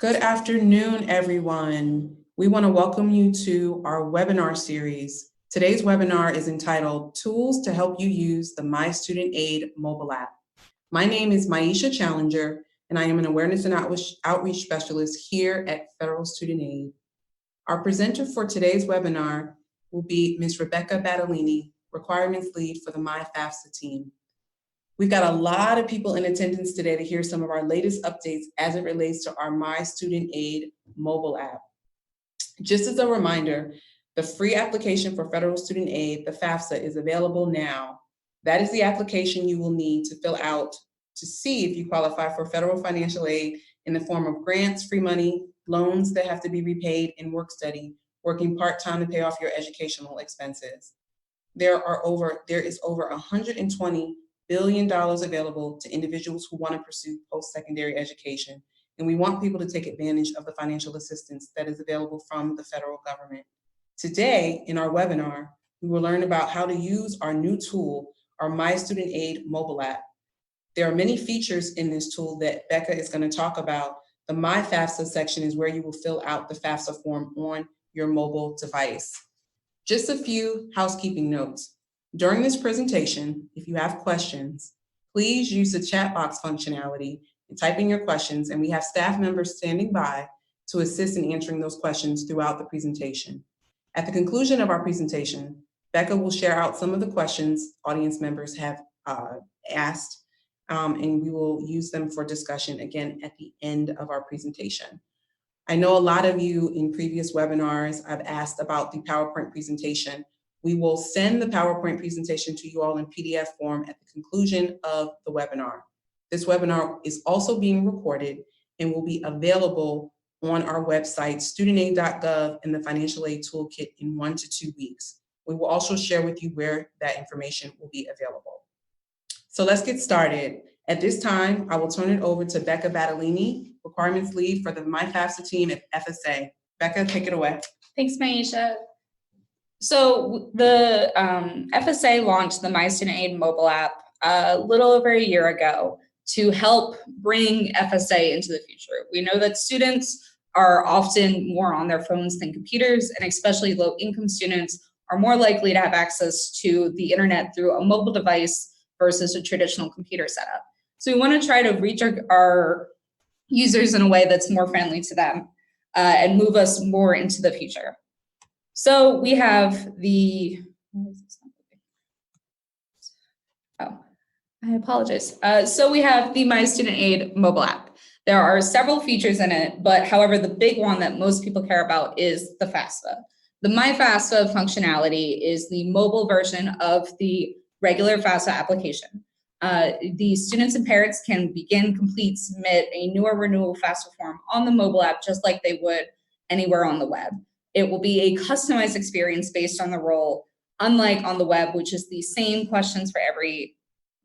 Good afternoon, everyone. We want to welcome you to our webinar series. Today's webinar is entitled Tools to Help You Use the myStudentAid mobile app. My name is Maisha Challenger, and I am an Awareness and Outreach Specialist here at Federal Student Aid. Our presenter for today's webinar will be Ms. Rebecca Battellini, Requirements Lead for the myFAFSA team. We've got a lot of people in attendance today to hear some of our latest updates as it relates to our myStudentAid mobile app. Just as a reminder, the free application for Federal Student Aid, the FAFSA, is available now. That is the application you will need to fill out to see if you qualify for federal financial aid in the form of grants, free money, loans that have to be repaid, and work study, working part-time to pay off your educational expenses. There is over $120 billion available to individuals who want to pursue post-secondary education. And we want people to take advantage of the financial assistance that is available from the federal government. Today, in our webinar, we will learn about how to use our new tool, our myStudentAid mobile app. There are many features in this tool that Becca is going to talk about. The myFAFSA section is where you will fill out the FAFSA form on your mobile device. Just a few housekeeping notes. During this presentation, if you have questions, please use the chat box functionality and type in your questions, and we have staff members standing by to assist in answering those questions throughout the presentation. At the conclusion of our presentation, Becca will share out some of the questions audience members have asked, and we will use them for discussion again at the end of our presentation. I know a lot of you in previous webinars I've asked about the PowerPoint presentation. We will send the PowerPoint presentation to you all in PDF form at the conclusion of the webinar. This webinar is also being recorded and will be available on our website, studentaid.gov, and the Financial Aid Toolkit in 1 to 2 weeks. We will also share with you where that information will be available. So let's get started. At this time, I will turn it over to Becca Battellini, Requirements Lead for the myFAFSA team at FSA. Becca, take it away. Thanks, Maisha. So the FSA launched the myStudentAid mobile app a little over a year ago to help bring FSA into the future. We know that students are often more on their phones than computers, and especially low-income students are more likely to have access to the internet through a mobile device versus a traditional computer setup. So we want to try to reach our users in a way that's more friendly to them and move us more into the future. So we have the, I apologize. So we have the myStudentAid mobile app. There are several features in it, but however, the big one that most people care about is the FAFSA. The myFAFSA functionality is the mobile version of the regular FAFSA application. The students and parents can begin, complete, submit a new or renewal FAFSA form on the mobile app just like they would anywhere on the web. It will be a customized experience based on the role, unlike on the web, which is the same questions for every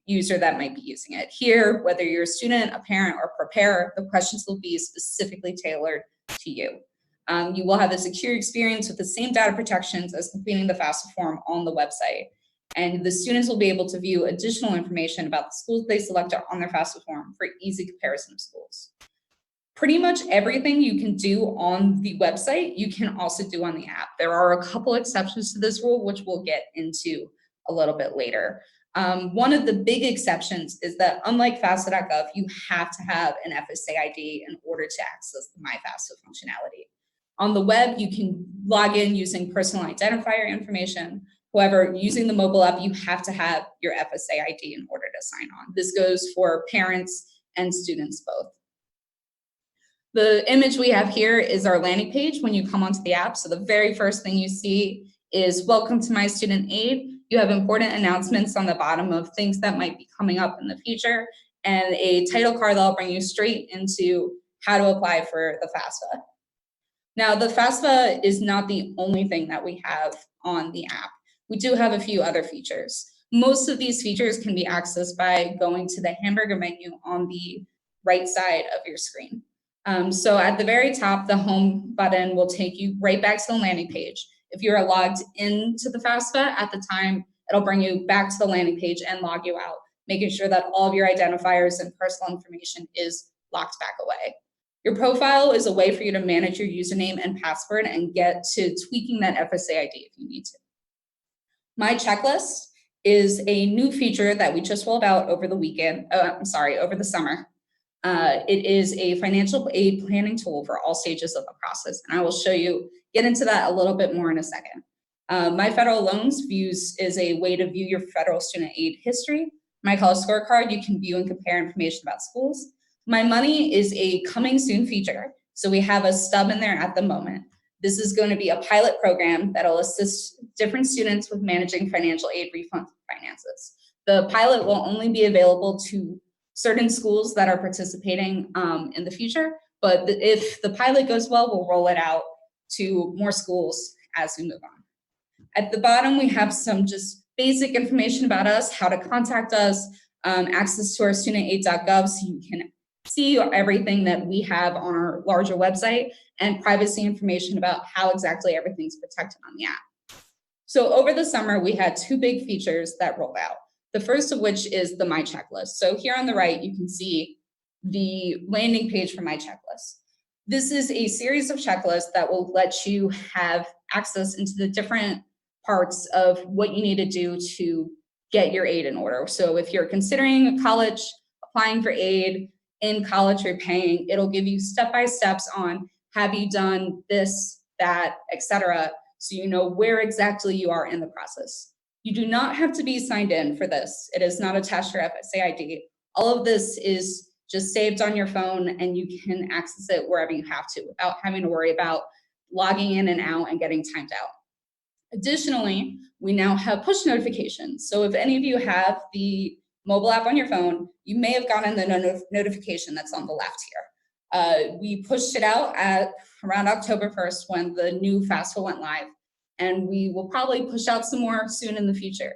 user that might be using it. Here, whether you're a student, a parent, or preparer, the questions will be specifically tailored to you. You will have a secure experience with the same data protections as completing the FAFSA form on the website. And the students will be able to view additional information about the schools they selected on their FAFSA form for easy comparison of schools. Pretty much everything you can do on the website, you can also do on the app. There are a couple exceptions to this rule, which we'll get into a little bit later. One of the big exceptions is that unlike FAFSA.gov, you have to have an FSA ID in order to access the myFAFSA functionality. On the web, you can log in using personal identifier information. However, using the mobile app, you have to have your FSA ID in order to sign on. This goes for parents and students both. The image we have here is our landing page when you come onto the app. So the very first thing you see is welcome to myStudentAid. You have important announcements on the bottom of things that might be coming up in the future and a title card that'll bring you straight into how to apply for the FAFSA. Now, the FAFSA is not the only thing that we have on the app. We do have a few other features. Most of these features can be accessed by going to the hamburger menu on the right side of your screen. So at the very top, the home button will take you right back to the landing page. If you are logged into the FAFSA at the time, it'll bring you back to the landing page and log you out, making sure that all of your identifiers and personal information is locked back away. Your profile is a way for you to manage your username and password and get to tweaking that FSA ID if you need to. My Checklist is a new feature that we just rolled out over the over the summer. It is a financial aid planning tool for all stages of the process, and I will get into that a little bit more in a second. My Federal Loans is a way to view your federal student aid history. My College Scorecard, you can view and compare information about schools. My Money is a coming soon feature, so we have a stub in there at the moment. This is going to be a pilot program that'll assist different students with managing financial aid refund finances. The pilot will only be available to certain schools that are participating in the future, but if the pilot goes well, we'll roll it out to more schools as we move on. At the bottom, we have some just basic information about us, how to contact us, access to our studentaid.gov so you can see everything that we have on our larger website, and privacy information about how exactly everything's protected on the app. So over the summer, we had two big features that rolled out. The first of which is the My Checklist. So here on the right, you can see the landing page for My Checklist. This is a series of checklists that will let you have access into the different parts of what you need to do to get your aid in order. So if you're considering college, applying for aid, in college you're paying, it'll give you step-by-steps on have you done this, that, etc. So you know where exactly you are in the process. You do not have to be signed in for this. It is not attached to your FSA ID. All of this is just saved on your phone and you can access it wherever you have to without having to worry about logging in and out and getting timed out. Additionally, we now have push notifications. So if any of you have the mobile app on your phone, you may have gotten the notification that's on the left here. We pushed it out at around October 1st when the new FAFSA went live, and we will probably push out some more soon in the future.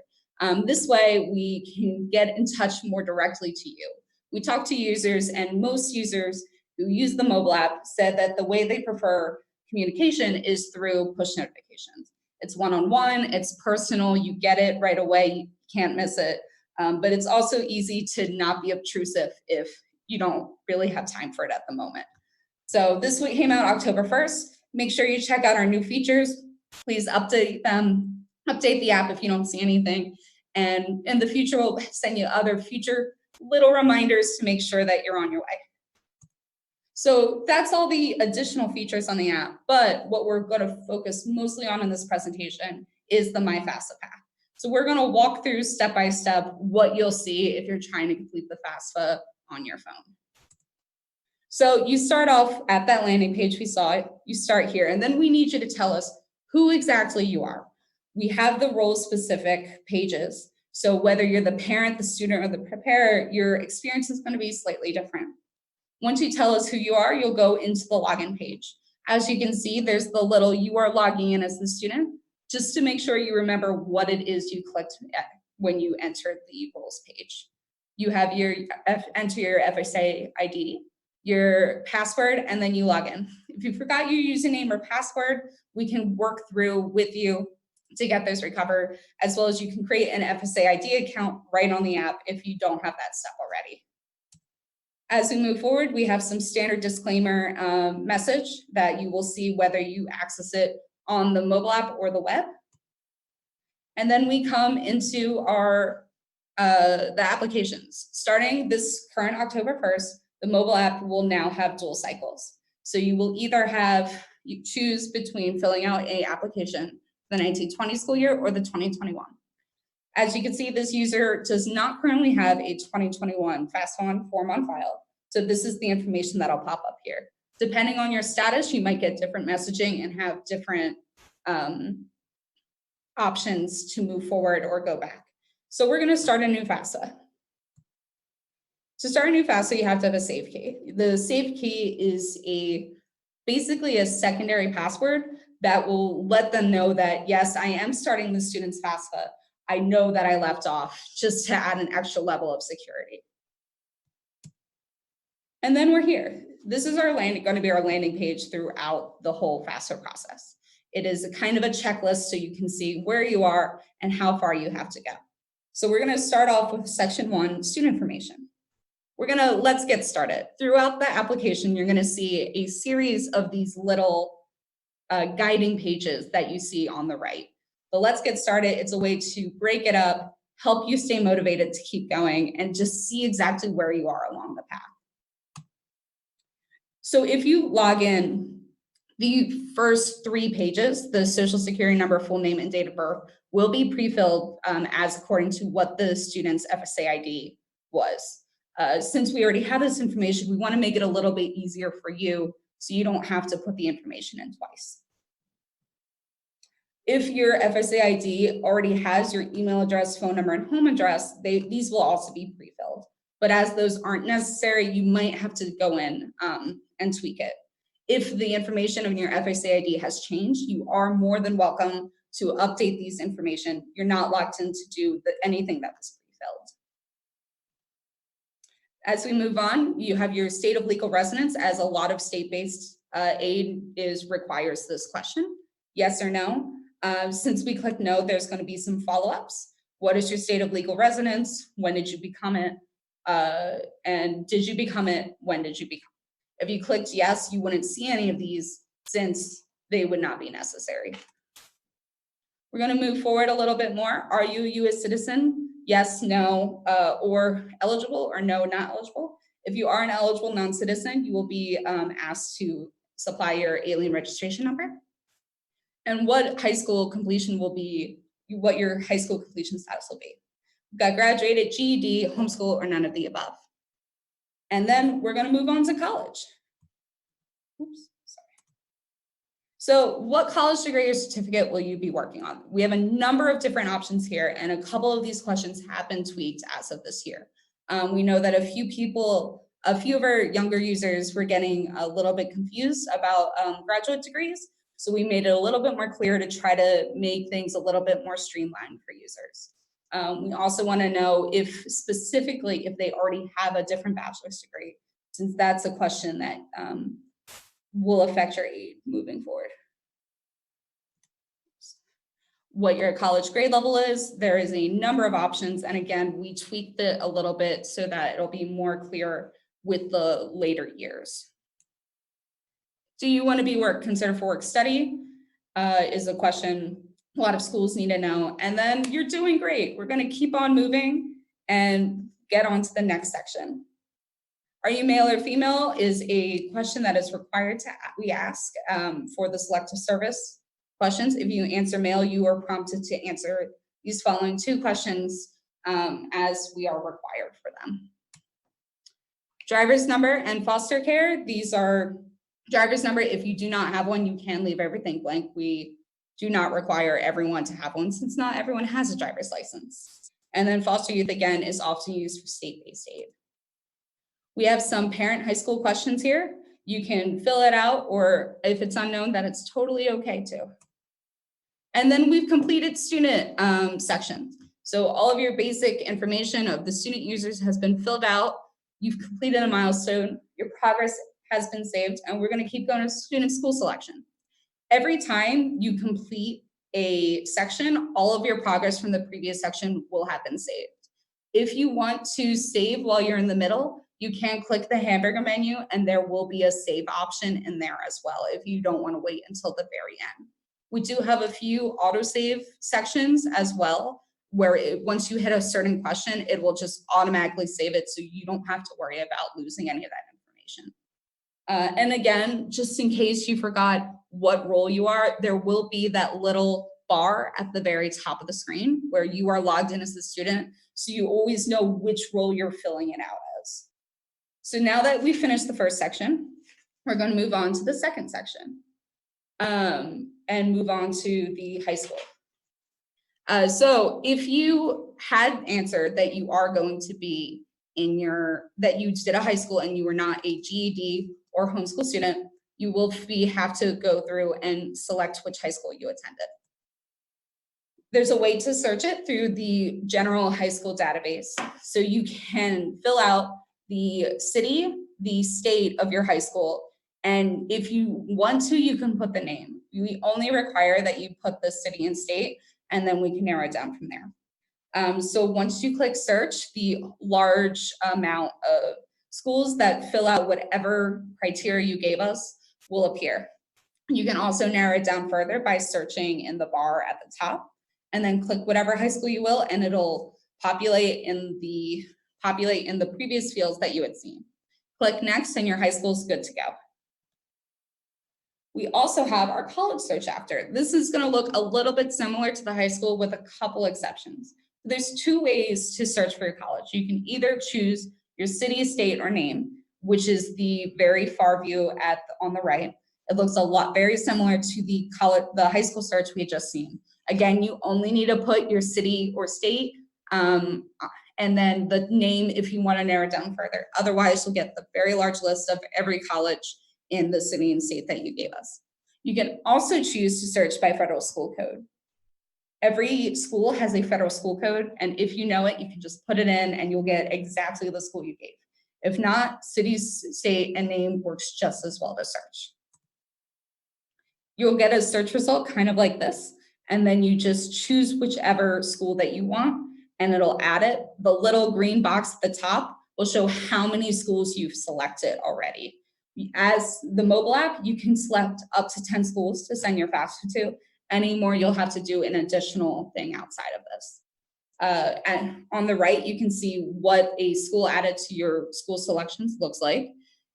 This way, we can get in touch more directly to you. We talked to users, and most users who use the mobile app said that the way they prefer communication is through push notifications. It's one-on-one, it's personal, you get it right away, you can't miss it. But it's also easy to not be obtrusive if you don't really have time for it at the moment. So this week came out October 1st. Make sure you check out our new features. Please update the app if you don't see anything. And in the future, we'll send you other future little reminders to make sure that you're on your way. So that's all the additional features on the app, but what we're going to focus mostly on in this presentation is the myFAFSA path. So we're going to walk through step by step what you'll see if you're trying to complete the FAFSA on your phone. So you start off at that landing page we saw, you start here, and then we need you to tell us who exactly you are. We have the role-specific pages, so whether you're the parent, the student, or the preparer, your experience is going to be slightly different. Once you tell us who you are, you'll go into the login page. As you can see, there's the little you are logging in as the student, just to make sure you remember what it is you clicked at when you entered the roles page. You have enter your FSA ID, your password, and then you log in. If you forgot your username or password, we can work through with you to get those recovered, as well as you can create an FSA ID account right on the app if you don't have that step already. As we move forward, we have some standard disclaimer message that you will see whether you access it on the mobile app or the web. And then we come into our the applications. Starting this current October 1st, the mobile app will now have dual cycles. So you will either you choose between filling out an application for the 1920 school year or the 2021. As you can see, this user does not currently have a 2021 FAFSA form on file. So this is the information that'll pop up here. Depending on your status, you might get different messaging and have different options to move forward or go back. So we're gonna start a new FAFSA. To start a new FAFSA, you have to have a safe key. The safe key is basically a secondary password that will let them know that, yes, I am starting the student's FAFSA. I know that I left off, just to add an extra level of security. And then we're here. This is going to be our landing page throughout the whole FAFSA process. It is a kind of a checklist so you can see where you are and how far you have to go. So we're going to start off with section 1, student information. Let's get started. Throughout the application, you're gonna see a series of these little guiding pages that you see on the right. But let's get started. It's a way to break it up, help you stay motivated to keep going, and just see exactly where you are along the path. So if you log in, the first 3 pages, the social security number, full name, and date of birth, will be pre-filled as according to what the student's FSA ID was. Since we already have this information, we want to make it a little bit easier for you so you don't have to put the information in twice. If your FSA ID already has your email address, phone number, and home address, these will also be pre-filled. But as those aren't necessary, you might have to go in and tweak it. If the information on your FSA ID has changed, you are more than welcome to update these information. You're not locked in to do anything that was pre-filled. As we move on, you have your state of legal residence, as a lot of state-based aid requires this question, yes or no. Since we clicked no, there's going to be some follow-ups. What is your state of legal residence? When did you become it? And did you become it? When did you become it? If you clicked yes, you wouldn't see any of these since they would not be necessary. We're going to move forward a little bit more. Are you a U.S. citizen? Yes, no, or eligible, or no, not eligible. If you are an eligible non-citizen, you will be asked to supply your alien registration number. And what high school completion will be, what your high school completion status will be. Got graduated, GED, homeschool, or none of the above. And then we're going to move on to college. Oops, sorry. So what college degree or certificate will you be working on? We have a number of different options here, and a couple of these questions have been tweaked as of this year. We know that a few of our younger users were getting a little bit confused about graduate degrees. So we made it a little bit more clear to try to make things a little bit more streamlined for users. We also want to know if specifically if they already have a different bachelor's degree, since that's a question that will affect your aid moving forward. What your college grade level is, there is a number of options. And again, we tweaked it a little bit so that it'll be more clear with the later years. Do you want to be considered for work study? Is a question a lot of schools need to know. And then you're doing great. We're going to keep on moving and get on to the next section. Are you male or female is a question that is required we ask for the selective service questions. If you answer male, you are prompted to answer these following 2 questions as we are required for them. Driver's number and foster care. These are driver's number. If you do not have one, you can leave everything blank. We do not require everyone to have one since not everyone has a driver's license. And then foster youth, again, is often used for state-based aid. We have some parent high school questions here. You can fill it out, or if it's unknown, that it's totally okay too. And then we've completed student section. So all of your basic information of the student users has been filled out. You've completed a milestone. Your progress has been saved, and we're going to keep going to student school selection. Every time you complete a section, all of your progress from the previous section will have been saved. If you want to save while you're in the middle, you can click the hamburger menu, and there will be a save option in there as well if you don't want to wait until the very end. We do have a few autosave sections as well, where once you hit a certain question, it will just automatically save it, so you don't have to worry about losing any of that information. And again, just in case you forgot what role you are, there will be that little bar at the very top of the screen where you are logged in as a student, so you always know which role you're filling it out as. So now that we finished the first section, we're going to move on to the second section and move on to the high school. So if you had answered that you are going to be that you did a high school and you were not a GED or homeschool student, you will have to go through and select which high school you attended. There's a way to search it through the general high school database. So you can fill out the city, the state of your high school, and if you want to, you can put the name. We only require that you put the city and state, and then we can narrow it down from there. So once you click search, the large amount of schools that fill out whatever criteria you gave us will appear. You can also narrow it down further by searching in the bar at the top, and then click whatever high school you will, and it'll populate in the previous fields that you had seen. Click next, and your high school is good to go. We also have our college search after. This is going to look a little bit similar to the high school with a couple exceptions. There's two ways to search for your college. You can either choose your city, state, or name, which is the very far view on the right. It looks a lot very similar to the high school search we had just seen. Again, you only need to put your city or state, and then the name if you want to narrow it down further. Otherwise, you'll get the very large list of every college in the city and state that you gave us. You can also choose to search by federal school code. Every school has a federal school code, and if you know it, you can just put it in and you'll get exactly the school you gave. If not, city, state, and name works just as well to search. You'll get a search result kind of like this, and then you just choose whichever school that you want, and it'll add it. The little green box at the top will show how many schools you've selected already. As the mobile app, you can select up to 10 schools to send your FAFSA to. Any more, you'll have to do an additional thing outside of this. And on the right, you can see what a school added to your school selections looks like.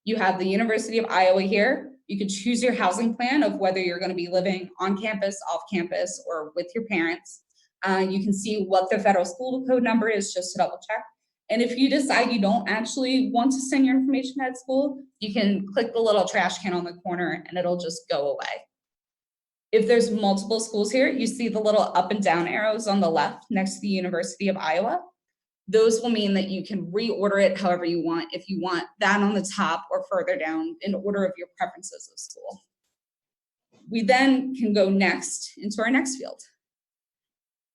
You have the University of Iowa here. You can choose your housing plan of whether you're going to be living on campus, off campus, or with your parents. You can see what the federal school code number is just to double check. And if you decide you don't actually want to send your information at school, you can click the little trash can on the corner and it'll just go away. If there's multiple schools here, you see the little up and down arrows on the left next to the University of Iowa. Those will mean that you can reorder it however you want, if you want that on the top or further down in order of your preferences of school. We then can go next into our next field.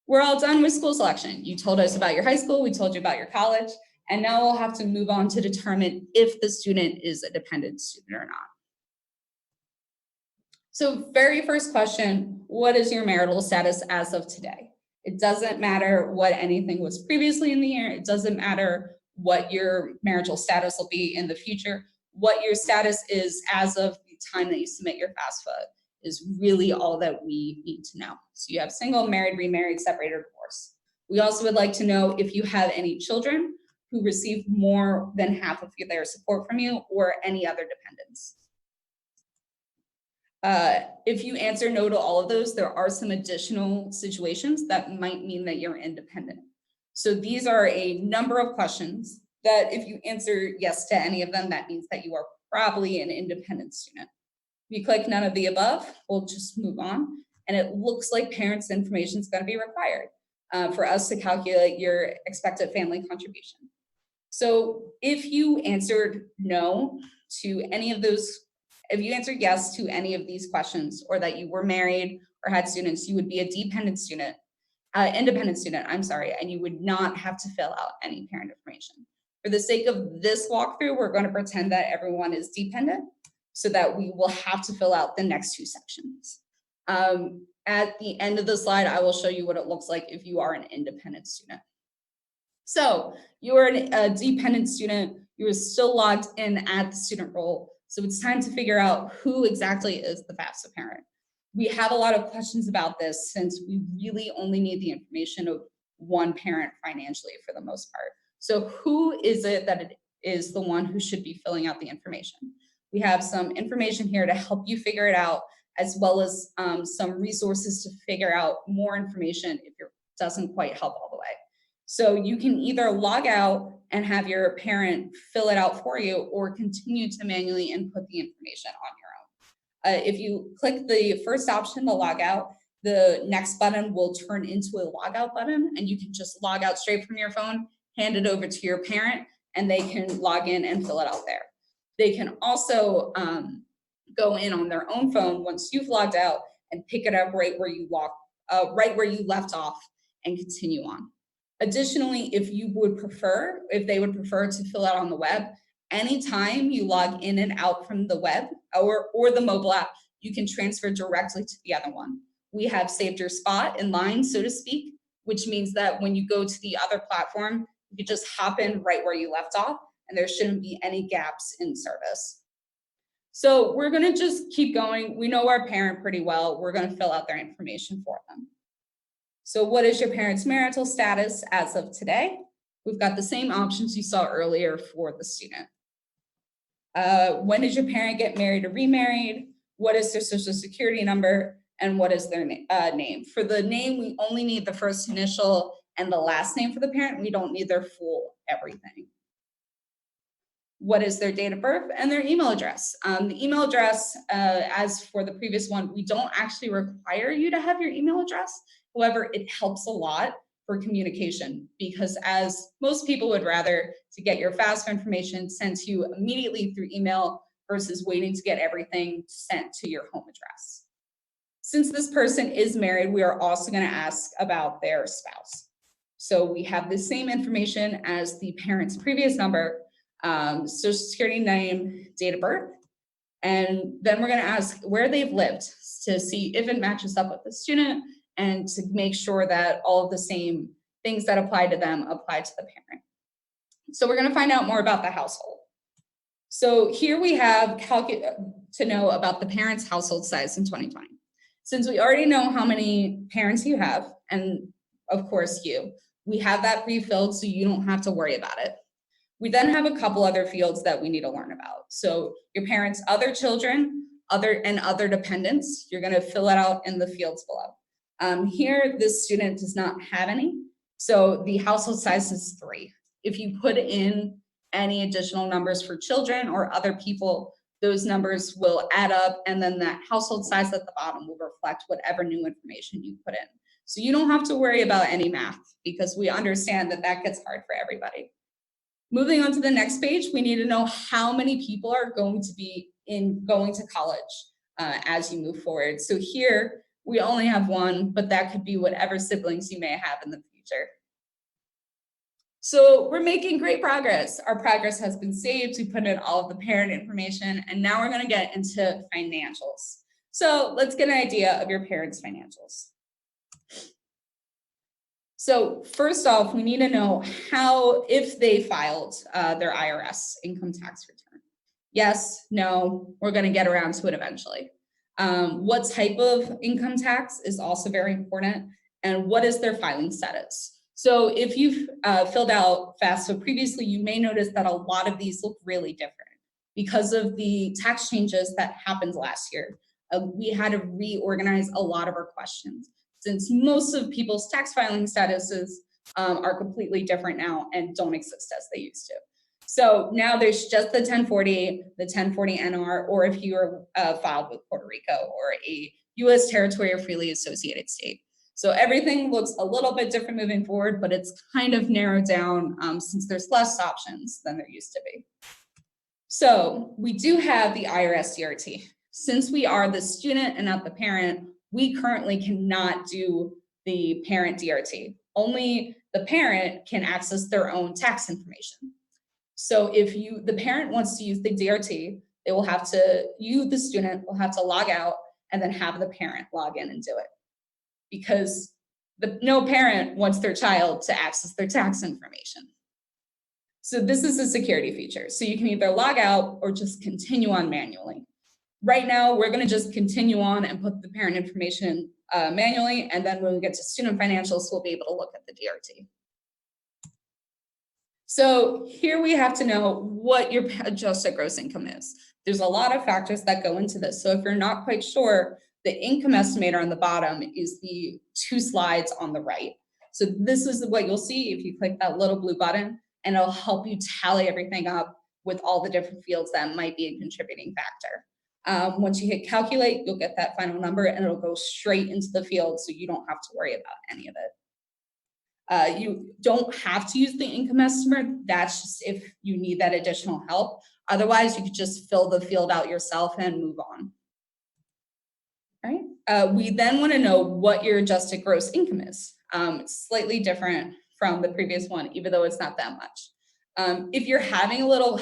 We're all done with school selection. You told us about your high school, we told you about your college, and now we'll have to move on to determine if the student is a dependent student or not. So very first question, what is your marital status as of today? It doesn't matter what anything was previously in the year. It doesn't matter what your marital status will be in the future. What your status is as of the time that you submit your FAFSA is really all that we need to know. So you have single, married, remarried, separated, or divorced. We also would like to know if you have any children who receive more than half of their support from you or any other dependents. If you answer no to all of those, there are some additional situations that might mean that you're independent. So these are a number of questions that if you answer yes to any of them, that means that you are probably an independent student. If you click none of the above, we'll just move on. And it looks like parents' information is going to be required for us to calculate your expected family contribution. So if you answered no to any of those, if you answered yes to any of these questions, or that you were married or had students, you would be a independent student, and you would not have to fill out any parent information. For the sake of this walkthrough, we're going to pretend that everyone is dependent, so that we will have to fill out the next two sections. At the end of the slide, I will show you what it looks like if you are an independent student. So you are a dependent student, you are still logged in at the student role. So it's time to figure out who exactly is the FAFSA parent. We have a lot of questions about this since we really only need the information of one parent financially for the most part. So who is it that it is the one who should be filling out the information? We have some information here to help you figure it out, as well as some resources to figure out more information if it doesn't quite help all the way. So you can either log out and have your parent fill it out for you, or continue to manually input the information on your own. If you click the first option, the log out, the next button will turn into a logout button, and you can just log out straight from your phone, hand it over to your parent, and they can log in and fill it out there. They can also go in on their own phone once you've logged out and pick it up right where you left off and continue on. Additionally, if they would prefer to fill out on the web, anytime you log in and out from the web or the mobile app, you can transfer directly to the other one. We have saved your spot in line, so to speak, which means that when you go to the other platform, you can just hop in right where you left off, and there shouldn't be any gaps in service. So we're going to just keep going. We know our parent pretty well. We're going to fill out their information for them. So what is your parent's marital status as of today? We've got the same options you saw earlier for the student. When did your parent get married or remarried? What is their social security number? And what is their name? For the name, we only need the first initial and the last name for the parent. We don't need their full everything. What is their date of birth and their email address? The email address, as for the previous one, we don't actually require you to have your email address. However, it helps a lot for communication, because as most people would rather to get your FAFSA information sent to you immediately through email versus waiting to get everything sent to your home address. Since this person is married, we are also going to ask about their spouse. So we have the same information as the parent's previous number, social security name, date of birth, and then we're going to ask where they've lived to see if it matches up with the student and to make sure that all of the same things that apply to them apply to the parent. So we're going to find out more about the household. So here we have to know about the parent's household size in 2020. Since we already know how many parents you have, and of course you, we have that pre-filled so you don't have to worry about it. We then have a couple other fields that we need to learn about. So your parents' other children, other dependents, you're going to fill it out in the fields below. Here, this student does not have any, so the household size is 3. If you put in any additional numbers for children or other people, those numbers will add up, and then that household size at the bottom will reflect whatever new information you put in. So you don't have to worry about any math, because we understand that that gets hard for everybody. Moving on to the next page, we need to know how many people are going to be going to college as you move forward. So here, we only have 1, but that could be whatever siblings you may have in the future. So we're making great progress. Our progress has been saved. We put in all of the parent information, and now we're going to get into financials. So let's get an idea of your parents' financials. So first off, we need to know if they filed their IRS income tax return. Yes, no, we're going to get around to it eventually. What type of income tax is also very important, and what is their filing status? So if you've filled out FAFSA previously, you may notice that a lot of these look really different because of the tax changes that happened last year. We had to reorganize a lot of our questions, since most of people's tax filing statuses are completely different now and don't exist as they used to. So now there's just the 1040, the 1040 NR, or if you are filed with Puerto Rico or a U.S. territory or freely associated state. So everything looks a little bit different moving forward, but it's kind of narrowed down since there's less options than there used to be. So we do have the IRS DRT. Since we are the student and not the parent, we currently cannot do the parent DRT. Only the parent can access their own tax information. So if the parent wants to use the DRT, they will have to, the student will have to log out and then have the parent log in and do it. Because no parent wants their child to access their tax information. So this is a security feature. So you can either log out or just continue on manually. Right now, we're going to just continue on and put the parent information manually, and then when we get to student financials, we'll be able to look at the DRT. So here we have to know what your adjusted gross income is. There's a lot of factors that go into this. So if you're not quite sure, the income estimator on the bottom is the 2 slides on the right. So this is what you'll see if you click that little blue button, and it'll help you tally everything up with all the different fields that might be a contributing factor. Once you hit calculate, you'll get that final number, and it'll go straight into the field, so you don't have to worry about any of it. You don't have to use the income estimator. That's just if you need that additional help. Otherwise, you could just fill the field out yourself and move on. All right. We then want to know what your adjusted gross income is. It's slightly different from the previous one, even though it's not that much. If you're having a little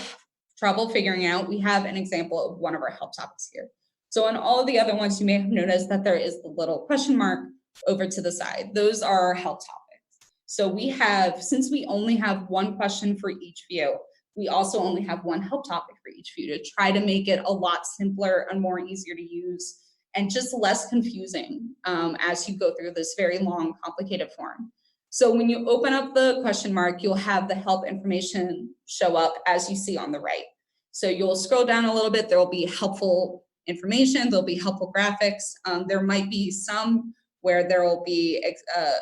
trouble figuring out, we have an example of one of our help topics here. So on all of the other ones, you may have noticed that there is the little question mark over to the side. Those are our help topics. So we have, since we only have one question for each view, we also only have one help topic for each view to try to make it a lot simpler and more easier to use and just less confusing as you go through this very long, complicated form. So when you open up the question mark, you'll have the help information show up as you see on the right. So you'll scroll down a little bit, there will be helpful information, there'll be helpful graphics. There might be some where there will be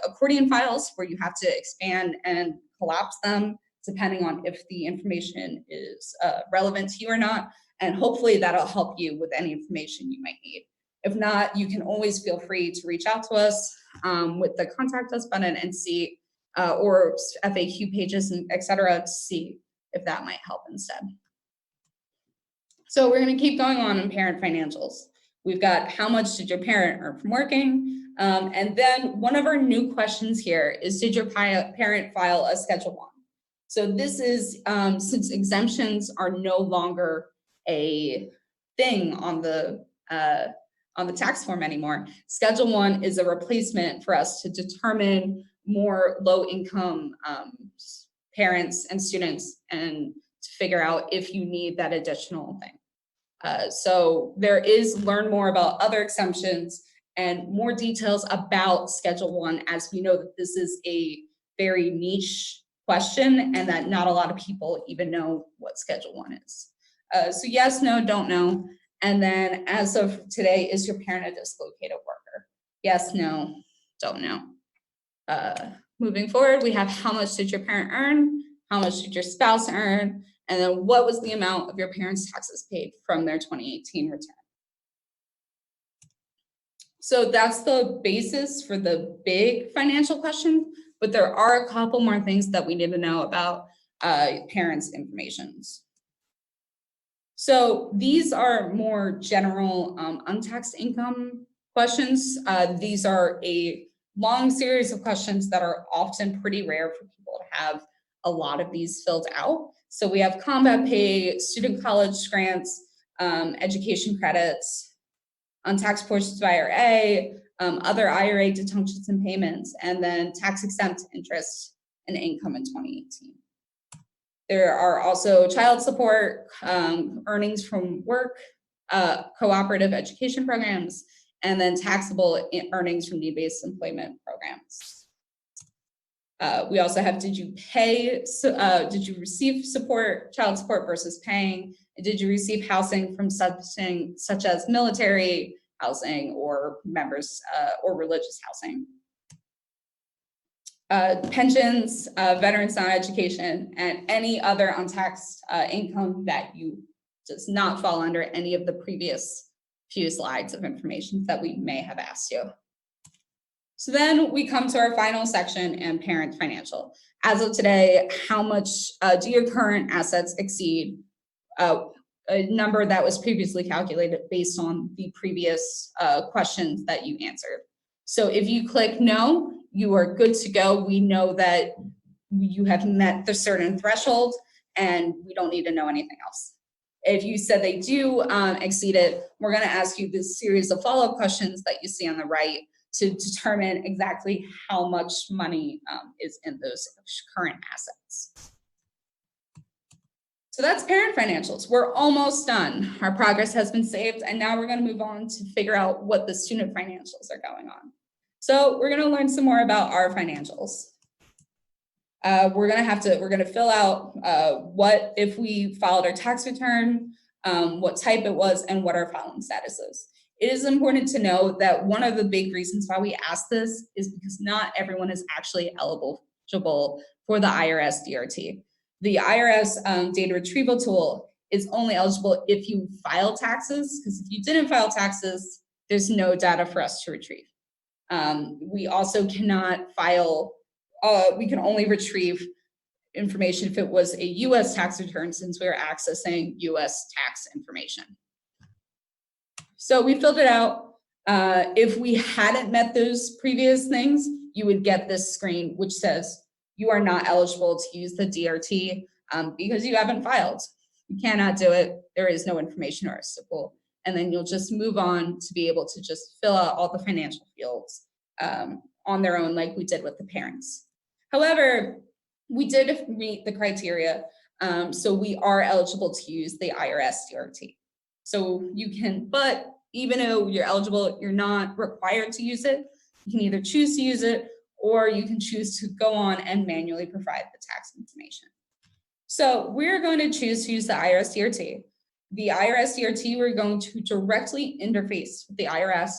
accordion files where you have to expand and collapse them depending on if the information is relevant to you or not. And hopefully that'll help you with any information you might need. If not, you can always feel free to reach out to us with the contact us button and see, or FAQ pages and et cetera, to see if that might help instead. So we're going to keep going on in parent financials. We've got how much did your parent earn from working? And then one of our new questions here is, did your parent file a Schedule 1? So this is, since exemptions are no longer a thing on the tax form anymore, Schedule 1 is a replacement for us to determine more low-income parents and students and to figure out if you need that additional thing. So there is learn more about other exemptions and more details about Schedule 1, as we know that this is a very niche question and that not a lot of people even know what Schedule 1 is. So yes, no, don't know. And then as of today, is your parent a dislocated worker? Yes, no, don't know. Moving forward, we have how much did your parent earn? How much did your spouse earn? And then what was the amount of your parents' taxes paid from their 2018 return? So that's the basis for the big financial question, but there are a couple more things that we need to know about parents' informations. So these are more general untaxed income questions. These are a long series of questions that are often pretty rare for people to have a lot of these filled out. So we have combat pay, student college grants, education credits, untaxed portions of IRA, other IRA deductions and payments, and then tax exempt interest and income in 2018. There are also child support, earnings from work, cooperative education programs, and then taxable earnings from need-based employment programs. We also have, did you receive support, child support versus paying? Did you receive housing from something such as military housing or members or religious housing? Pensions, veterans non-education, and any other untaxed income that you does not fall under any of the previous few slides of information that we may have asked you. So then we come to our final section and parent financial. As of today, how much do your current assets exceed a number that was previously calculated based on the previous questions that you answered? So if you click no, you are good to go. We know that you have met the certain threshold and we don't need to know anything else. If you said they do exceed it, we're going to ask you this series of follow-up questions that you see on the right to determine exactly how much money is in those current assets. So that's parent financials. We're almost done. Our progress has been saved, and now we're going to move on to figure out what the student financials are going on. So we're going to learn some more about our financials. We're going to fill out what if we filed our tax return, what type it was, and what our filing status is. It is important to know that one of the big reasons why we ask this is because not everyone is actually eligible for the IRS DRT. The IRS data retrieval tool is only eligible if you file taxes, because if you didn't file taxes, there's no data for us to retrieve. We also cannot file, we can only retrieve information if it was a US tax return, since we are accessing US tax information. So we filled it out. If we hadn't met those previous things, you would get this screen which says you are not eligible to use the DRT because you haven't filed. You cannot do it. There is no information or a pull. And then you'll just move on to be able to just fill out all the financial fields on their own, like we did with the parents. However, we did meet the criteria, so we are eligible to use the IRS DRT. So you can, but even though you're eligible, you're not required to use it. You can either choose to use it, or you can choose to go on and manually provide the tax information. So we're going to choose to use the IRS DRT. The IRS DRT, we're going to directly interface with the IRS,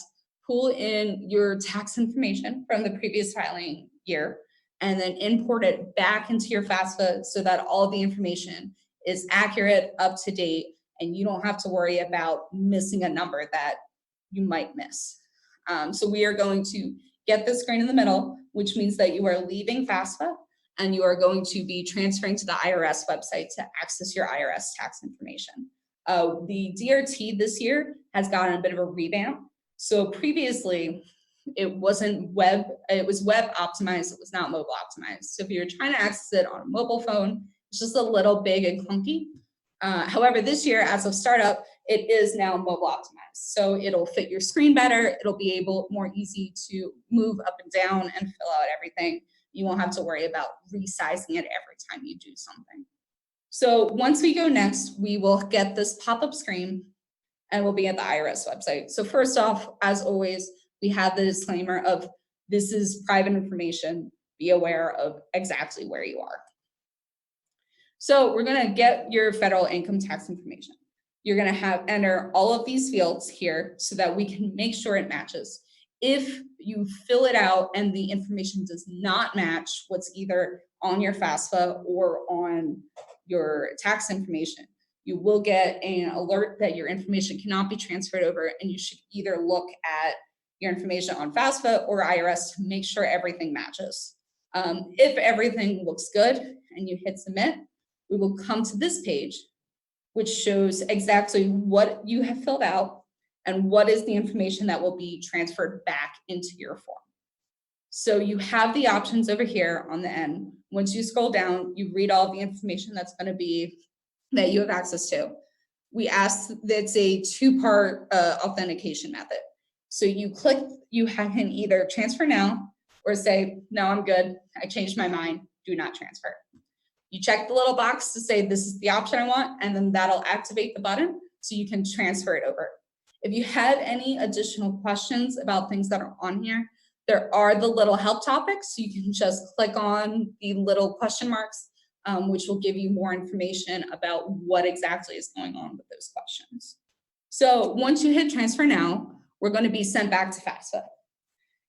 pull in your tax information from the previous filing year, and then import it back into your FAFSA so that all the information is accurate, up to date, and you don't have to worry about missing a number that you might miss. So we are going to get this screen in the middle, which means that you are leaving FAFSA and you are going to be transferring to the IRS website to access your IRS tax information. The DRT this year has gotten a bit of a revamp. So previously, it was web optimized, it was not mobile optimized. So if you're trying to access it on a mobile phone, it's just a little big and clunky. However, this year, as of startup, it is now mobile optimized. So it'll fit your screen better, it'll be more easy to move up and down and fill out everything. You won't have to worry about resizing it every time you do something. So once we go next, we will get this pop-up screen and we'll be at the IRS website. So first off, as always, we have the disclaimer of this is private information. Be aware of exactly where you are. So we're gonna get your federal income tax information. You're gonna enter all of these fields here so that we can make sure it matches. If you fill it out and the information does not match what's either on your FAFSA or on your tax information, you will get an alert that your information cannot be transferred over, and you should either look at your information on FAFSA or IRS to make sure everything matches. If everything looks good and you hit submit, we will come to this page, which shows exactly what you have filled out and what is the information that will be transferred back into your form. So you have the options over here on the end. Once you scroll down, you read all the information that's going to be that you have access to. We ask that's a two-part authentication method. So you can either transfer now or say, no, I'm good, I changed my mind, do not transfer. You check the little box to say this is the option I want, and then that'll activate the button so you can transfer it over. If you have any additional questions about things that are on here, there are the little help topics. So you can just click on the little question marks, which will give you more information about what exactly is going on with those questions. So once you hit transfer now, we're going to be sent back to FAFSA.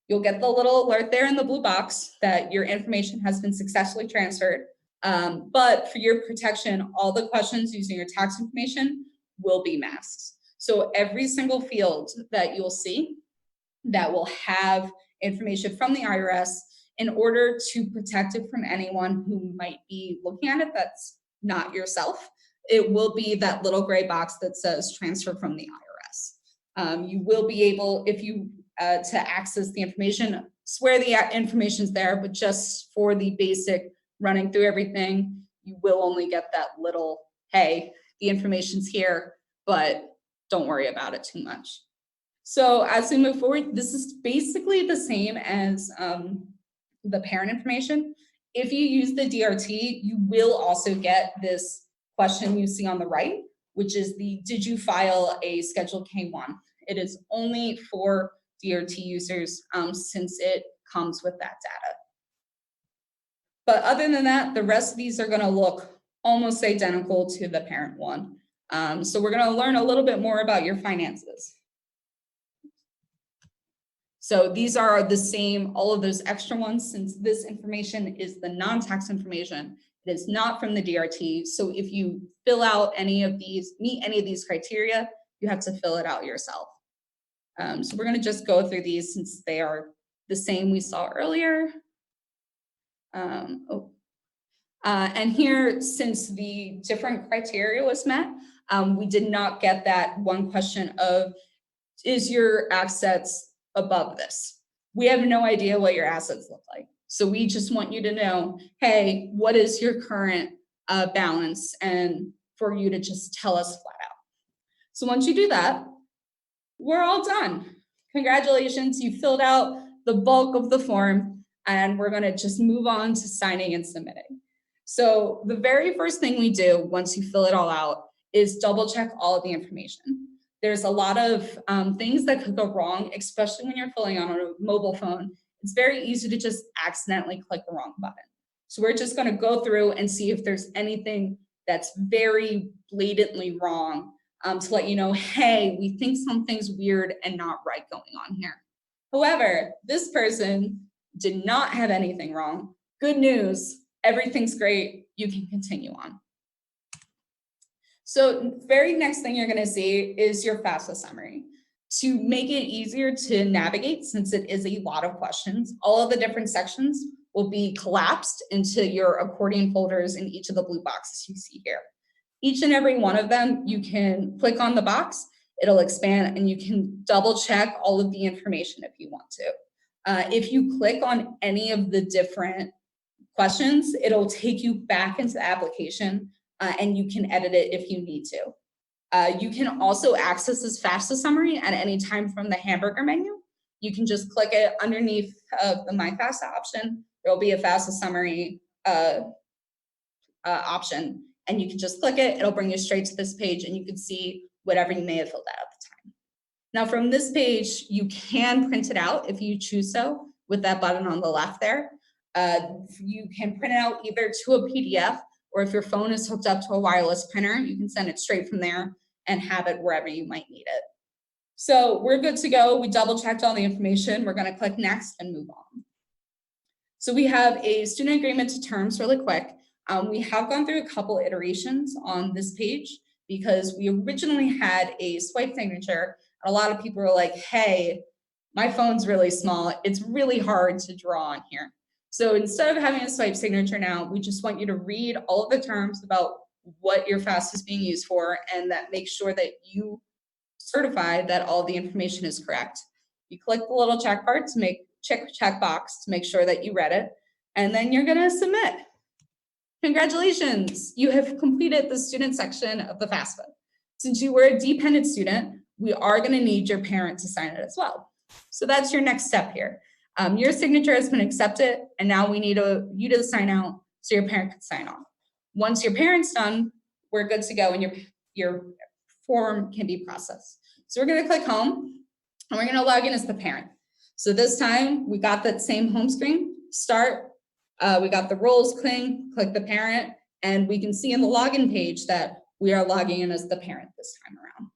You'll get the little alert there in the blue box that your information has been successfully transferred. But for your protection, all the questions using your tax information will be masked. So every single field that you'll see that will have information from the IRS, in order to protect it from anyone who might be looking at it that's not yourself, it will be that little gray box that says transfer from the IRS. You will be able, if you to access the information, swear the information's there, but just for the basic running through everything, you will only get that little, hey, the information's here, but don't worry about it too much. So as we move forward, this is basically the same as the parent information. If you use the DRT, you will also get this question you see on the right, which is did you file a Schedule K-1? It is only for DRT users since it comes with that data. But other than that, the rest of these are going to look almost identical to the parent one. So we're going to learn a little bit more about your finances. So these are the same, all of those extra ones, since this information is the non-tax information. It is not from the DRT. So if you fill out any of these, meet any of these criteria, you have to fill it out yourself. So we're going to just go through these since they are the same we saw earlier. And here, since the different criteria was met, we did not get that one question of, is your assets above this? We have no idea what your assets look like. So we just want you to know, hey, what is your current balance? And for you to just tell us flat out. So once you do that, we're all done. Congratulations, you filled out the bulk of the form. and we're gonna just move on to signing and submitting. So the very first thing we do once you fill it all out is double check all of the information. There's a lot of things that could go wrong, especially when you're filling out on a mobile phone. It's very easy to just accidentally click the wrong button. So we're just gonna go through and see if there's anything that's very blatantly wrong to let you know, hey, we think something's weird and not right going on here. However, this person did not have anything wrong. Good news, everything's great, you can continue on. So very next thing you're gonna see is your FAFSA summary. To make it easier to navigate, since it is a lot of questions, all of the different sections will be collapsed into your accordion folders in each of the blue boxes you see here. Each and every one of them, you can click on the box, it'll expand, and you can double check all of the information if you want to. If you click on any of the different questions, it'll take you back into the application and you can edit it if you need to. You can also access this FAFSA summary at any time from the hamburger menu. You can just click it underneath the My FAFSA option. There will be a FAFSA summary option, and you can just click it. It'll bring you straight to this page, and you can see whatever you may have filled out at the time. Now, from this page, you can print it out if you choose so with that button on the left there. You can print it out either to a PDF, or if your phone is hooked up to a wireless printer, you can send it straight from there and have it wherever you might need it. So we're good to go. We double checked all the information. We're gonna click next and move on. So we have a student agreement to terms really quick. We have gone through a couple iterations on this page because we originally had a swipe signature. And a lot of people were like, hey, my phone's really small. It's really hard to draw on here. So instead of having a swipe signature now, we just want you to read all of the terms about what your FAFSA is being used for, and that makes sure that you certify that all the information is correct. You click the little check part to make check box to make sure that you read it, and then you're gonna submit. Congratulations, you have completed the student section of the FAFSA. Since you were a dependent student, we are gonna need your parent to sign it as well. So that's your next step here. Your signature has been accepted, and now we need you to sign out so your parent can sign on. Once your parent's done, we're good to go, and your form can be processed. So we're gonna click home, and we're gonna log in as the parent. So this time, we got that same home screen, start, we got the roles click the parent, and we can see in the login page that we are logging in as the parent this time around.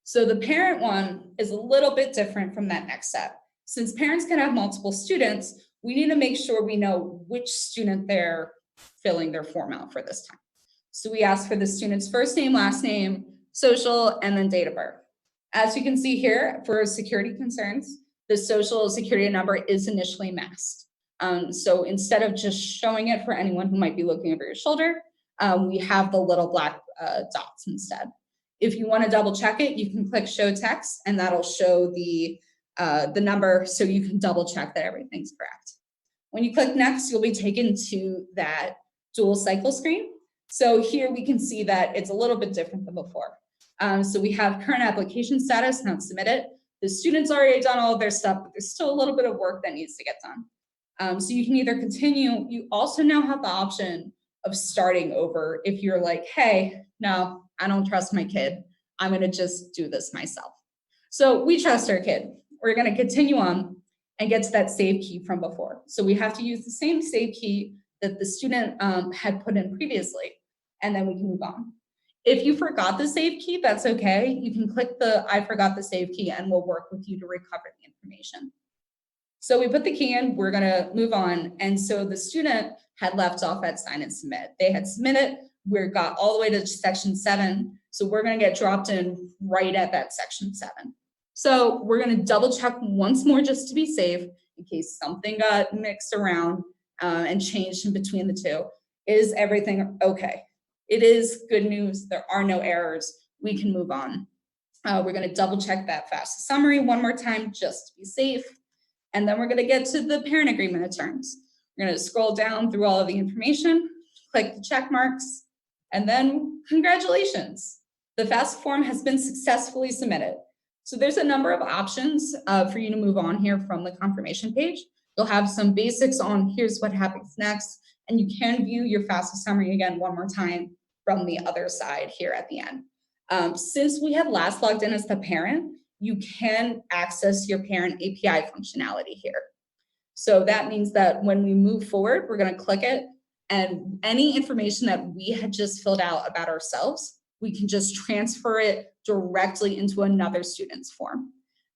So the parent one is a little bit different from that next step. Since parents can have multiple students, we need to make sure we know which student they're filling their form out for this time. So we ask for the student's first name, last name, social, and then date of birth. As you can see here, for security concerns, the social security number is initially masked. So instead of just showing it for anyone who might be looking over your shoulder, we have the little black dots instead. If you want to double check it, you can click show text, and that'll show the number so you can double check that everything's correct. When you click next, you'll be taken to that dual cycle screen. So here we can see that it's a little bit different than before. So we have current application status, not submitted. The student's already done all of their stuff, but there's still a little bit of work that needs to get done. So you can either continue, you also now have the option of starting over if you're like, hey, no, I don't trust my kid. I'm gonna just do this myself. So we trust our kid. We're gonna continue on and get to that save key from before. So we have to use the same save key that the student had put in previously, and then we can move on. If you forgot the save key, that's okay. You can click the I forgot the save key, and we'll work with you to recover the information. So we put the key in, we're gonna move on. And so the student had left off at sign and submit. They had submitted, we got all the way to section 7. So we're gonna get dropped in right at that section 7. So we're gonna double check once more just to be safe in case something got mixed around and changed in between the two. Is everything okay? It is good news, there are no errors, we can move on. We're gonna double check that FAFSA summary one more time just to be safe. And then we're gonna get to the parent agreement of terms. We're gonna scroll down through all of the information, click the check marks, and then congratulations. The FAFSA form has been successfully submitted. So there's a number of options for you to move on here from the confirmation page. You'll have some basics on here's what happens next, and you can view your FAFSA summary again one more time from the other side here at the end. Since we had last logged in as the parent, you can access your parent API functionality here. So that means that when we move forward, we're going to click it, and any information that we had just filled out about ourselves, we can just transfer it directly into another student's form.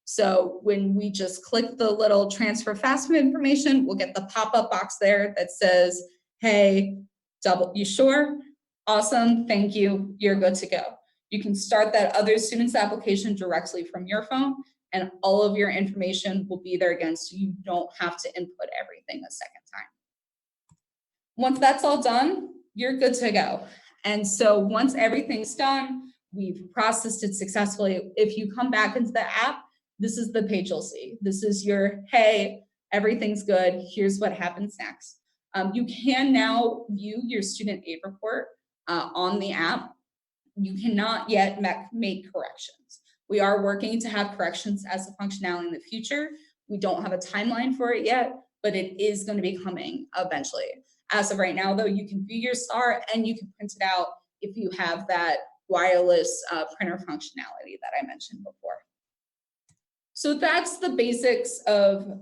So when we just click the little transfer FAFSA information, we'll get the pop-up box there that says, hey, you sure? Awesome, thank you, you're good to go. You can start that other student's application directly from your phone, and all of your information will be there again, so you don't have to input everything a second time. Once that's all done, you're good to go. And so once everything's done, we've processed it successfully. If you come back into the app, this is the page you'll see. This is your, hey, everything's good, here's what happens next. You can now view your student aid report on the app. You cannot yet make corrections. We are working to have corrections as a functionality in the future. We don't have a timeline for it yet, but it is going to be coming eventually. As of right now, though, you can view your STAR and you can print it out if you have that wireless printer functionality that I mentioned before. So that's the basics of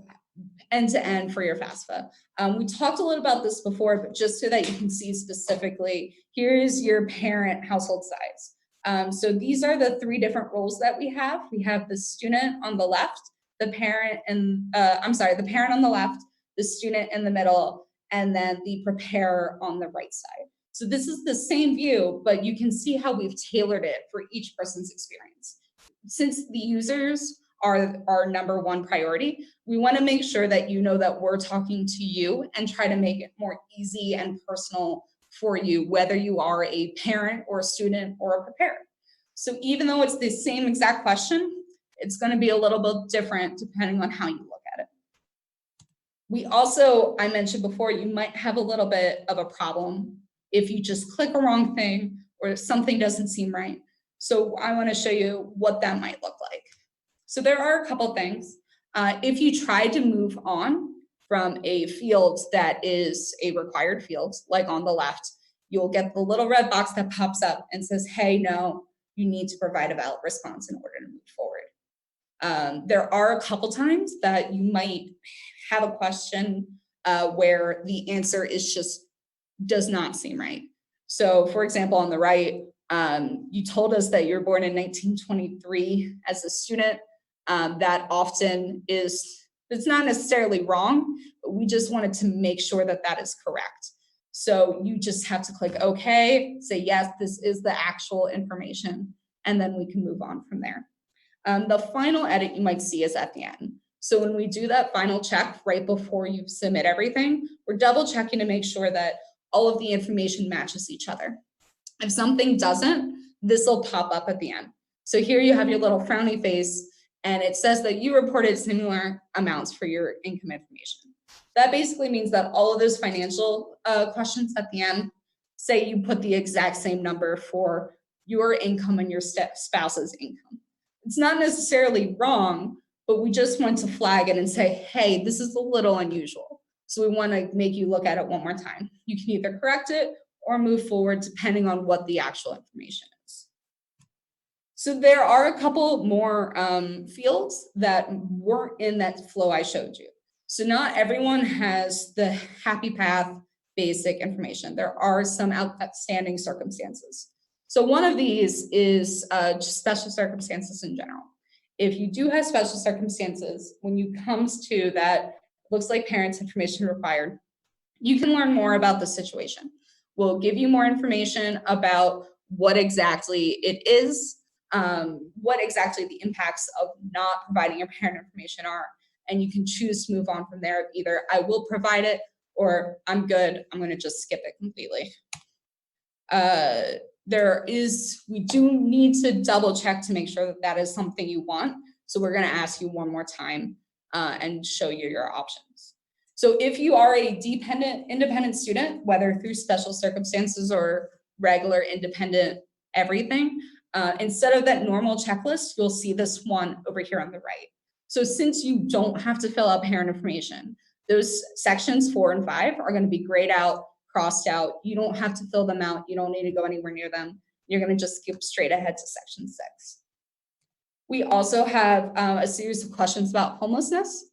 end-to-end for your FAFSA. We talked a little about this before, but just so that you can see specifically, here's your parent household size. So these are the three different roles that we have. We have the student on the left, the parent the parent on the left, the student in the middle, and then the preparer on the right side. So this is the same view, but you can see how we've tailored it for each person's experience. Since the users are our number one priority, we want to make sure that you know that we're talking to you and try to make it more easy and personal for you, whether you are a parent or a student or a preparer. So even though it's the same exact question, it's going to be a little bit different depending on how you look at it. We also, I mentioned before, you might have a little bit of a problem if you just click a wrong thing or if something doesn't seem right. So I want to show you what that might look like. So there are a couple things. If you try to move on from a field that is a required field, like on the left, you'll get the little red box that pops up and says, hey, no, you need to provide a valid response in order to move forward. There are a couple times that you might have a question where the answer is just does not seem right. So for example, on the right, you told us that you're born in 1923 as a student. That often it's not necessarily wrong, but we just wanted to make sure that that is correct. So you just have to click OK, say, yes, this is the actual information, and then we can move on from there. The final edit you might see is at the end. So when we do that final check right before you submit everything, we're double checking to make sure that all of the information matches each other. If something doesn't, this will pop up at the end. So here you have your little frowny face, and it says that you reported similar amounts for your income information. That basically means that all of those financial questions at the end, say you put the exact same number for your income and your spouse's income. It's not necessarily wrong, but we just want to flag it and say, hey, this is a little unusual. So we want to make you look at it one more time. You can either correct it or move forward depending on what the actual information is. So there are a couple more fields that weren't in that flow I showed you. So not everyone has the happy path basic information. There are some outstanding circumstances. So one of these is just special circumstances in general. If you do have special circumstances, when you comes to that, looks like parents' information required, you can learn more about the situation. We'll give you more information about what exactly it is, what exactly the impacts of not providing your parent information are, and you can choose to move on from there. Either I will provide it or I'm good, I'm going to just skip it completely. We do need to double check to make sure that that is something you want. So we're going to ask you one more time and show you your options. So if you are a independent student, whether through special circumstances or regular independent everything, instead of that normal checklist, you'll see this one over here on the right. So since you don't have to fill out parent information, Those sections 4 and 5 are going to be grayed out, crossed out. You don't have to fill them out. You don't need to go anywhere near them. You're going to just skip straight ahead to section 6. We also have a series of questions about homelessness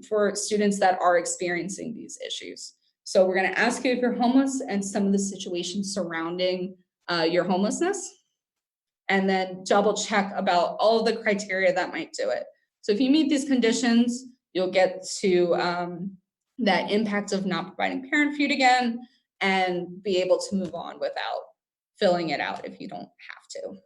for students that are experiencing these issues. So we're going to ask you if you're homeless and some of the situations surrounding your homelessness, and then double check about all of the criteria that might do it. So if you meet these conditions, you'll get to that impact of not providing parent food again and be able to move on without filling it out if you don't have to.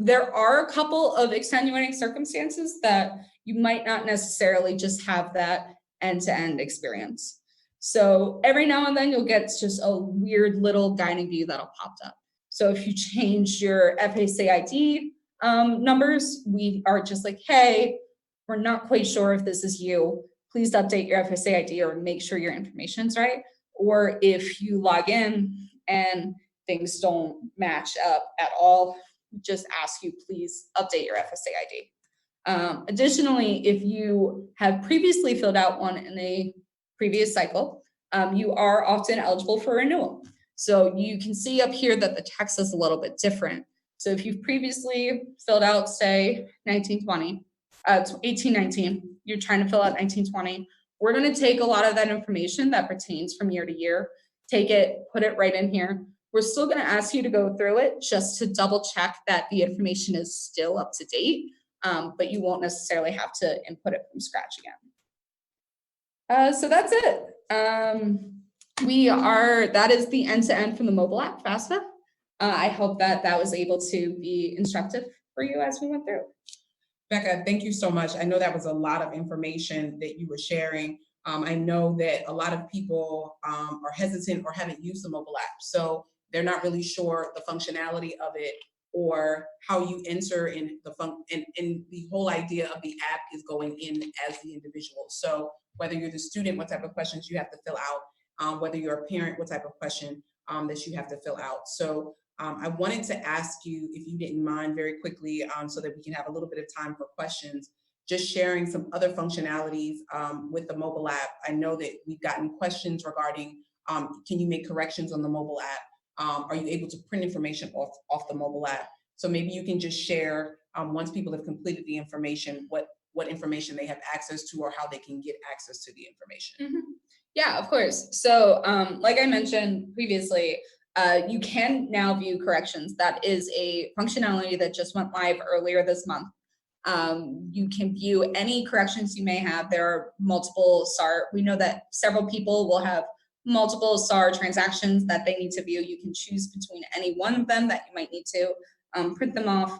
There are a couple of extenuating circumstances that you might not necessarily just have that end-to-end experience. So every now and then you'll get just a weird little guiding view that'll pop up. So if you change your FSAID numbers, we are just like, hey, we're not quite sure if this is you. Please update your FSAID or make sure your information's right. Or if you log in and things don't match up at all, just ask you, please update your FSAID. Additionally, if you have previously filled out one in a previous cycle, you are often eligible for renewal. So you can see up here that the text is a little bit different. So if you've previously filled out, say, 1819, you're trying to fill out 1920, we're going to take a lot of that information that pertains from year to year, take it, put it right in here. We're still going to ask you to go through it just to double check that the information is still up to date, but you won't necessarily have to input it from scratch again. So that's it. That is the end-to-end from the mobile app, FAFSA. I hope that was able to be instructive for you as we went through. Becca, thank you so much. I know that was a lot of information that you were sharing. I know that a lot of people are hesitant or haven't used the mobile app, so they're not really sure the functionality of it or how you enter in and the whole idea of the app is going in as the individual. So whether you're the student, what type of questions you have to fill out, whether you're a parent, what type of question that you have to fill out. So I wanted to ask you, if you didn't mind, very quickly, so that we can have a little bit of time for questions, just sharing some other functionalities with the mobile app. I know that we've gotten questions regarding, can you make corrections on the mobile app? Are you able to print information off the mobile app? So maybe you can just share, once people have completed the information, what information they have access to or how they can get access to the information. Mm-hmm. Yeah, of course. So like I mentioned previously, you can now view corrections. That is a functionality that just went live earlier this month. You can view any corrections you may have. There are multiple SAR. We know that several people will have multiple SAR transactions that they need to view. You can choose between any one of them that you might need to print them off.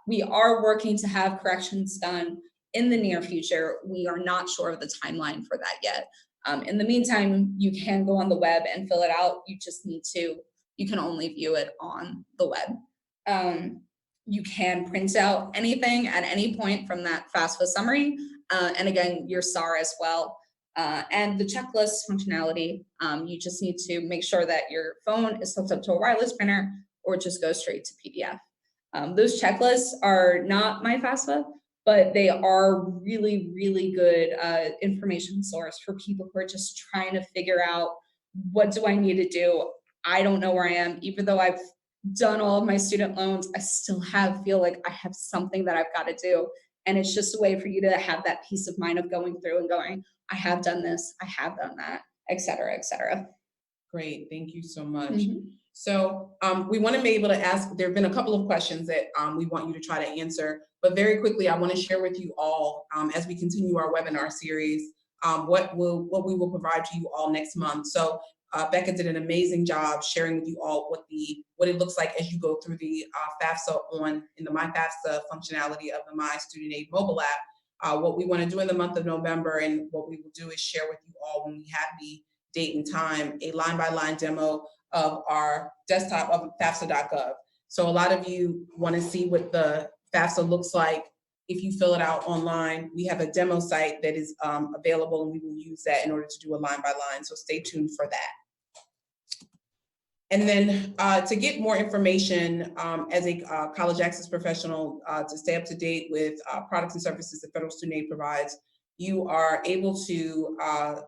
We are working to have corrections done in the near future. We are not sure of the timeline for that yet. In the meantime, you can go on the web and fill it out. You can only view it on the web. You can print out anything at any point from that FAFSA summary, and again, your SAR as well. And the checklist functionality, you just need to make sure that your phone is hooked up to a wireless printer or just go straight to PDF. Those checklists are not myFAFSA, but they are really, really good information source for people who are just trying to figure out, what do I need to do? I don't know where I am. Even though I've done all of my student loans, I still feel like I have something that I've got to do. And it's just a way for you to have that peace of mind of going through and going, I have done this, I have done that, et cetera, et cetera. Great, thank you so much. Mm-hmm. So we want to be able to ask, there have been a couple of questions that we want you to try to answer, but very quickly, I want to share with you all, as we continue our webinar series, what we will provide to you all next month. So Becca did an amazing job sharing with you all what it looks like as you go through the FAFSA in the myFAFSA functionality of the myStudentAid mobile app. What we want to do in the month of November, and what we will do is share with you all, when we have the date and time, a line-by-line demo of our desktop of FAFSA.gov. So a lot of you want to see what the FAFSA looks like if you fill it out online. We have a demo site that is available, and we will use that in order to do a line-by-line. So stay tuned for that. And then to get more information as a college access professional, to stay up to date with products and services that Federal Student Aid provides, you are able to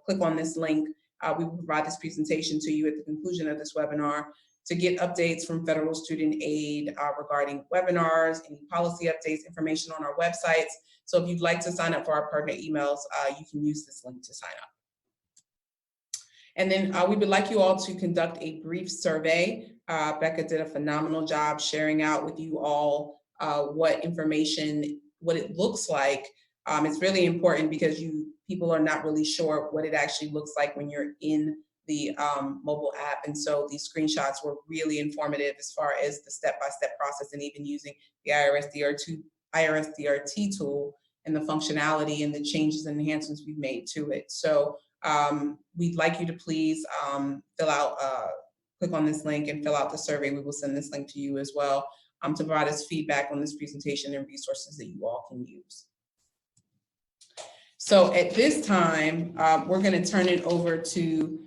click on this link. We will provide this presentation to you at the conclusion of this webinar to get updates from Federal Student Aid regarding webinars, any policy updates, information on our websites. So if you'd like to sign up for our partner emails, you can use this link to sign up. And then we would like you all to conduct a brief survey. Becca did a phenomenal job sharing out with you all what information, what it looks like. It's really important because people are not really sure what it actually looks like when you're in the mobile app. And so these screenshots were really informative as far as the step-by-step process and even using the IRS DRT tool and the functionality and the changes and enhancements we've made to it. So we'd like you to please click on this link and fill out the survey. We will send this link to you as well to provide us feedback on this presentation and resources that you all can use. So at this time, we're going to turn it over to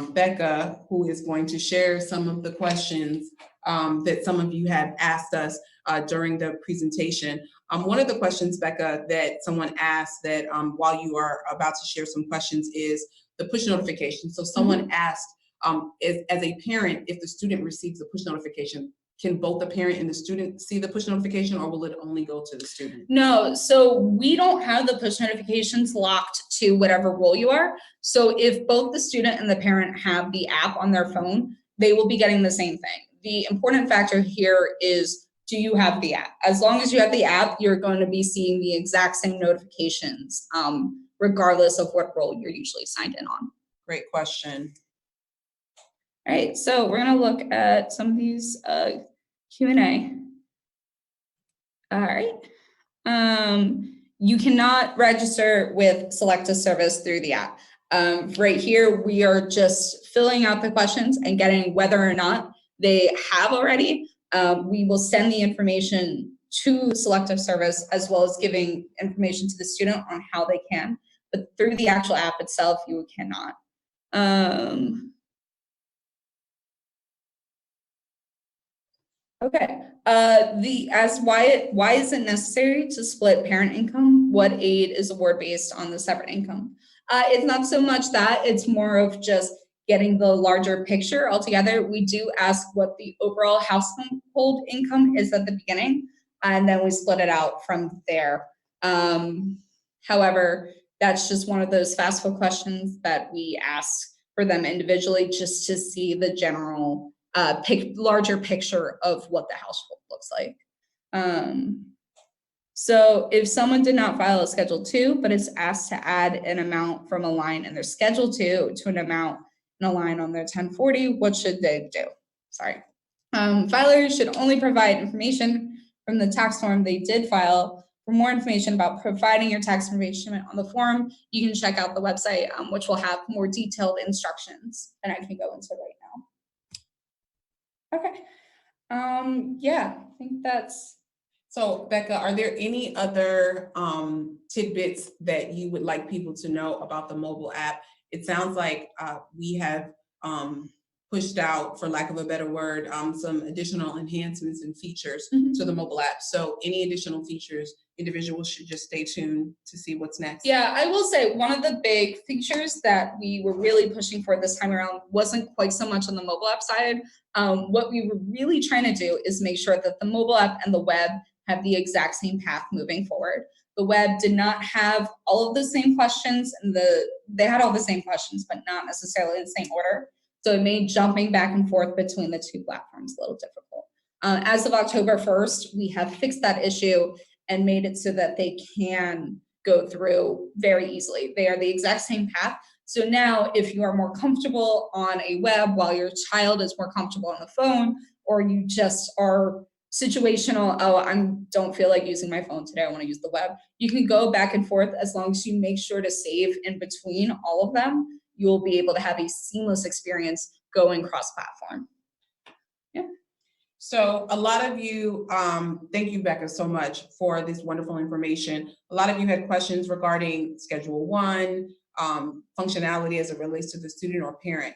Becca, who is going to share some of the questions that some of you have asked us during the presentation. One of the questions, Becca, that someone asked that while you are about to share some questions is the push notification. So someone asked, as a parent, if the student receives the push notification, can both the parent and the student see the push notification, or will it only go to the student? No, so we don't have the push notifications locked to whatever role you are. So if both the student and the parent have the app on their phone, they will be getting the same thing. The important factor here is, do you have the app? As long as you have the app, you're going to be seeing the exact same notifications, regardless of what role you're usually signed in on. Great question. All right, so we're going to look at some of these Q&A. All right. You cannot register with Select a Service through the app. Right here, we are just filling out the questions and getting whether or not they have already. We will send the information to Select a Service, as well as giving information to the student on how they can. But through the actual app itself, you cannot. Okay. Why is it necessary to split parent income? What aid is award-based on the separate income? It's not so much that, it's more of just getting the larger picture altogether. We do ask what the overall household income is at the beginning, and then we split it out from there. However, that's just one of those FAFSA questions that we ask for them individually, just to see the general larger picture of what the household looks like. So if someone did not file a Schedule 2, but is asked to add an amount from a line in their Schedule 2 to an amount in a line on their 1040, what should they do? Sorry. Filers should only provide information from the tax form they did file. For more information about providing your tax information on the form, you can check out the website, which will have more detailed instructions than I can go into right now. Okay. Yeah, I think that's. So Becca, are there any other tidbits that you would like people to know about the mobile app? It sounds like we have pushed out, for lack of a better word, some additional enhancements and features to the mobile app. So any additional features, individuals should just stay tuned to see what's next. Yeah, I will say one of the big features that we were really pushing for this time around wasn't quite so much on the mobile app side. What we were really trying to do is make sure that the mobile app and the web have the exact same path moving forward. The web did not have all of the same questions, and they had all the same questions, but not necessarily in the same order. So it made jumping back and forth between the two platforms a little difficult. As of October 1st, we have fixed that issue and made it so that they can go through very easily. They are the exact same path. So now if you are more comfortable on a web while your child is more comfortable on the phone, or you just are situational, oh, I don't feel like using my phone today, I want to use the web, you can go back and forth as long as you make sure to save in between all of them. You will be able to have a seamless experience going cross-platform. Yeah. So a lot of you, thank you, Becca, so much for this wonderful information. A lot of you had questions regarding Schedule 1, functionality as it relates to the student or parent.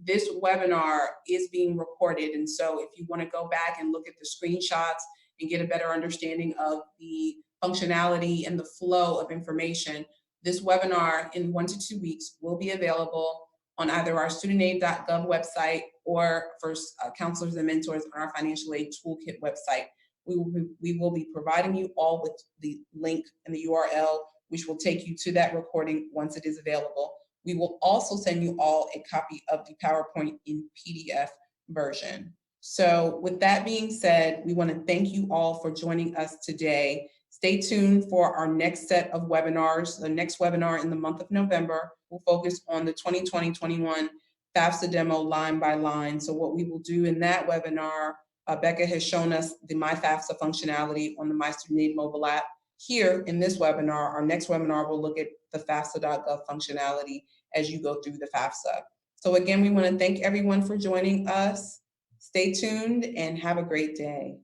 This webinar is being recorded, and so if you want to go back and look at the screenshots and get a better understanding of the functionality and the flow of information, This webinar in 1 to 2 weeks will be available on either our studentaid.gov website or for counselors and mentors on our financial aid toolkit website. We will be providing you all with the link and the URL, which will take you to that recording once it is available. We will also send you all a copy of the PowerPoint in PDF version. So with that being said, we want to thank you all for joining us today. Stay tuned for our next set of webinars. The next webinar in the month of November will focus on the 2020-21 FAFSA demo line by line. So what we will do in that webinar, Becca has shown us the myFAFSA functionality on the myStudentAid mobile app. Here in this webinar, our next webinar will look at the FAFSA.gov functionality as you go through the FAFSA. So again, we want to thank everyone for joining us. Stay tuned and have a great day.